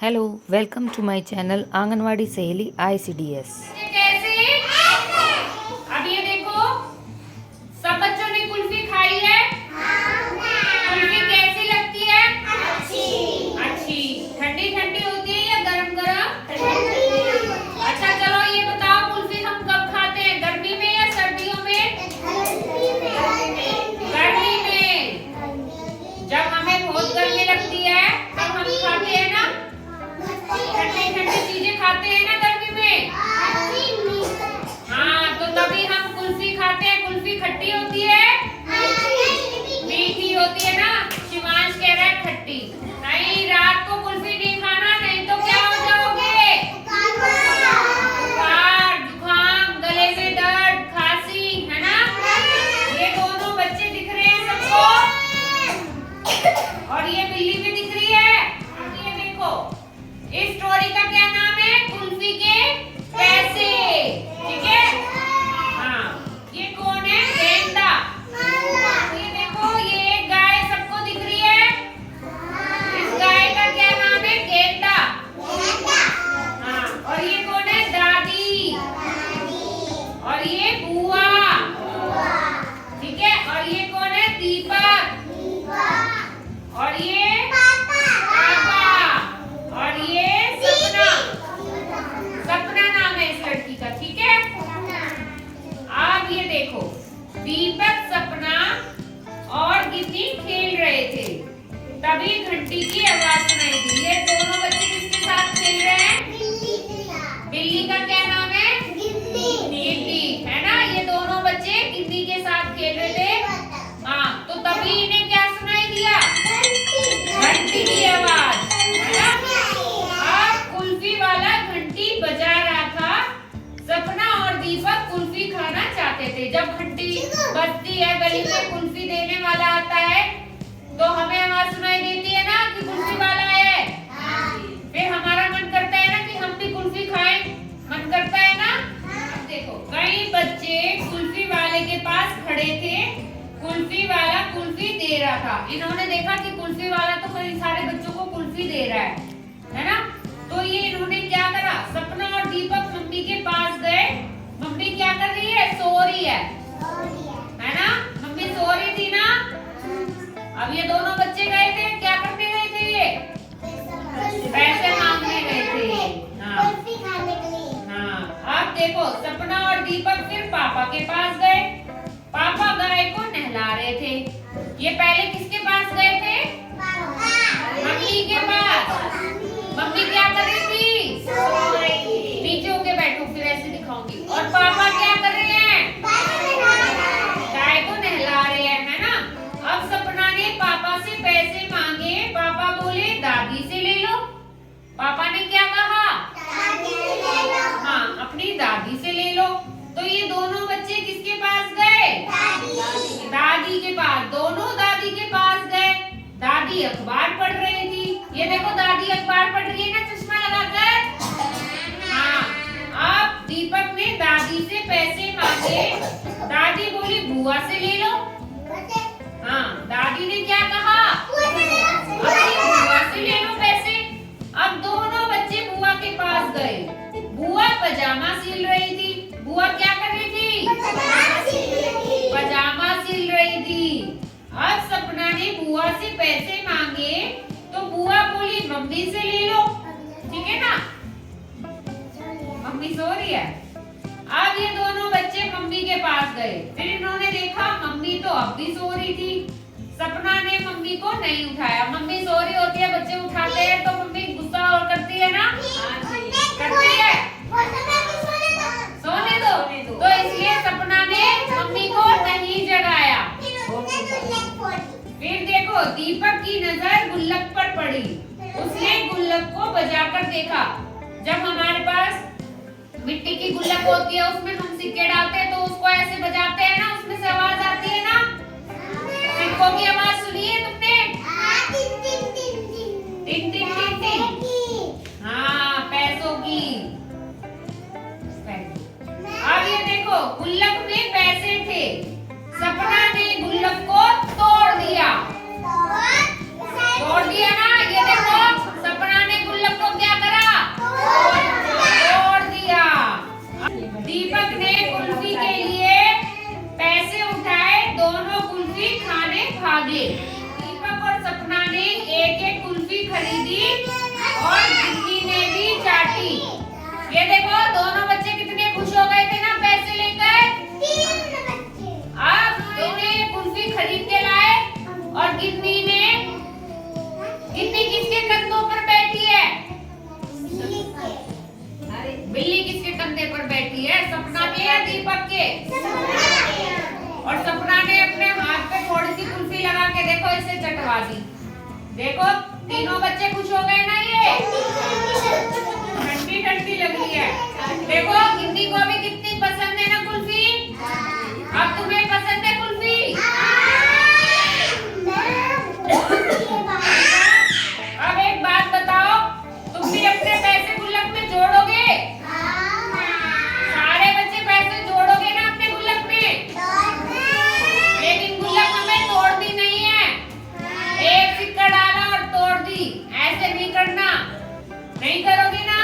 Hello, welcome to my channel Anganwadi Saheli ICDS। कैसे? अब ये देखो, सब बच्चों ने कुल्फी खाई है। कुल्फी कैसी लगती है? अच्छी। ठंडी ठंडी होती है या गरम गरम? अच्छा चलो ये बताओ, कुल्फी हम कब खाते हैं, गर्मी में या सर्दियों में? गर्मी में। जब हमें बहुत गर्मी लगती है तब हम खाते हैं ना, ठंडी ठंडी चीजें खाते हैं ना गर्मी में। हाँ, तो तभी हम कुल्फी खाते हैं। कुल्फी खट्टी होती है, मीठी होती है ना। शिवांश कह रहा है खट्टी। नहीं, रात को कुल्फी नहीं खाना, नहीं तो क्या हो जाओगे? बुखार, जुकाम, गले में दर्द, खांसी, है ना। ये दोनों बच्चे दिख रहे हैं सबको, और ये बिल्ली भी दिख रही है। ये देखो, इस स्टोरी का क्या नाम है? कुल्फी के पैसे। ठीक है। हाँ, ये कौन है? गेंडा। ये देखो, ये एक गाय सबको दिख रही है। इस गाय का क्या नाम है? गेंडा। हाँ, और ये कौन है? दादी। और ये बुआ। ठीक है। और ये कौन है? दीपक। और ये पापा। और ये सपना। सपना नाम है इस लड़की का। ठीक है। अब ये देखो, दीपक, सपना और गिन्नी खेल रहे थे, तभी घंटी की आवाज सुनाई दी। ये दोनों बच्चे किसके साथ खेल रहे हैं? बिल्ली का क्या नाम है? गिन्नी, है ना। ये दोनों बच्चे गिन्नी के साथ खेल रहे थे। हाँ, तो तभी इन्हें क्या सुनाई दिया? घंटी की आवाज, है ना। अब कुल्फी वाला घंटी बजा रहा था। सपना और दीपक कुल्फी खाना चाहते थे। जब घंटी बजती है, गली में कुल्फी देने वाला आता है, तो हमें आवाज सुनाई देती है ना कि कुल्फी वाला है। फिर हमारा मन करता है ना कि हम भी कुल्फी खाएं, मन करता है ना। अब देखो, कई बच्चे कुल्फी वाले के पास खड़े थे। कुल्फी वाला कुल्फी दे रहा था। इन्होंने देखा कि कुल्फी वाला तो कई सारे बच्चों को कुल्फी दे रहा है ना। तो ये इन्होंने क्या करा? सपना और दीपक मम्मी के पास गए। मम्मी क्या कर रही है? सो रही है ना। मम्मी सो रही थी ना। अब ये दोनों बच्चे गए थे, क्या करने गए थे? ये पैसे मांगने गए थे। हाँ, अब देखो, सपना और दीपक फिर पापा के पास गए। पापा गाय को नहला रहे थे। ये पहले किसके पास गए थे? मम्मी के पास। मम्मी क्या कर रही थी? नीचे होके बैठो, फिर ऐसे दिखाऊंगी। और पापा क्या कर रहे हैं? गाय को नहला रहे हैं, है ना। अब सपना ने पापा से पैसे मांगे। पापा बोले दादी से ले लो। पापा ने क्या कहा? हाँ, अपनी दादी से ले लो। तो ये दोनों बच्चे किसके पास गए? दादी के पास। दोनों दादी के पास गए। दादी अखबार पढ़ रही थी। ये देखो, दादी अखबार पढ़ रही है ना, चश्मा लगाकर। हाँ, अब दीपक ने दादी से पैसे मांगे। दादी बोली बुआ से ले लो। हाँ, दादी ने क्या कहा? अपनी बुआ से ले लो पैसे। अब दोनों बच्चे बुआ के पास गए। बुआ पजामा सिल रही थी। बुआ क्या कर रही थी? पजामा सिल रही थी। अब सपना ने बुआ से पैसे मांगे, तो बुआ बोली मम्मी से ले लो। ठीक है ना, मम्मी सो रही है। अब ये दोनों बच्चे मम्मी के पास गए। फिर इन्होंने देखा मम्मी तो अब भी सो रही थी। सपना ने मम्मी को नहीं उठाया। मम्मी सो रही होती है, बच्चे उठाते हैं तो मम्मी गुस्सा और करती है ना, करती है। सोने दो। तो इसलिए सपना ने मम्मी को नहीं जगाया। फिर देखो, दीपक की नजर गुल्लक पर पड़ी। उसने गुल्लक को बजाकर देखा। जब हमारे पास मिट्टी की गुल्लक होती है, उसमें हम सिक्के डालते हैं, तो उसको ऐसे बजाते हैं ना, उसमें से आवाज आती है ना। सिक्कों की आवाज सुनी है तुमने? Tin tin tin tin. हाँ, पैसों की। अब ये देखो, गुल्लक में पैसे थे। सपना ने गुल्लक को तोड़ दिया। तोड़ दिया ना। ये देखो, सपना ने गुल्लक को ये देखो दोनों बच्चे कितने खुश हो गए थे ना पैसे लेकर। अब दोनों कुल्फी खरीद के लाए और गिन्नी किसके कंधों पर बैठी है? बिल्ली किसके कंधे पर बैठी है? सपना के या दीपक के? और सपना ने अपने हाथ पे थोड़ी सी कुल्फी लगा के देखो इसे चटवा दी। देखो तीनों बच्चे खुश हो गए ना। ये ठंडी ठंडी लग रही है। देखो गिन्नी को भी कितनी पसंद है ना कुल्फी। अब तुम्हें पसंद है कुल्फी? अब एक बात बताओ, तुम भी अपने पैसे गुल्लक में जोड़ोगे? सारे बच्चे पैसे जोड़ोगे ना अपने गुल्लक में? लेकिन गुल्लक हमें तोड़नी नहीं है। एक सिक्का डाला और तोड़ दी, ऐसे नहीं करना। नहीं करोगे ना?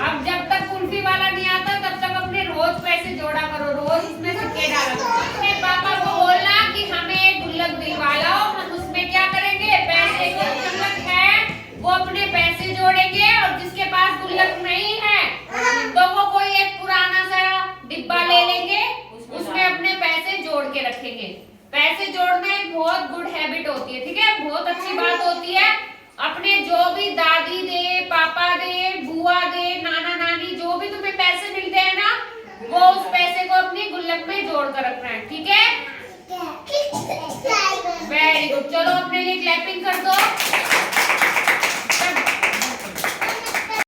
अब जब तक कुल्फी वाला नहीं आता तब तक अपने रोज पैसे जोड़ा करो, रोज इसमें सिक्के डाला करो। अपने पापा को बोलना कि हमें एक गुल्लक दिलवा लाओ, हम उसमें क्या करेंगे, पैसे जो गुल्लक है वो अपने पैसे जोड़ेंगे और जिसके पास गुल्लक नहीं है तो वो कोई एक पुराना सा डिब्बा ले लेंगे, उसमें अपने पैसे जोड़ के रखेंगे। पैसे जोड़ना एक बहुत गुड हैबिट होती है, ठीक है, बहुत अच्छी बात होती है। अपने जो भी दादी दे, पापा दे, बुआ दे, नाना नानी, जो भी तुम्हें पैसे मिलते हैं ना, वो उस पैसे को अपनी गुल्लक में जोड़ कर रखना है, ठीक है। वेरी गुड, चलो अपने लिए क्लैपिंग कर दो।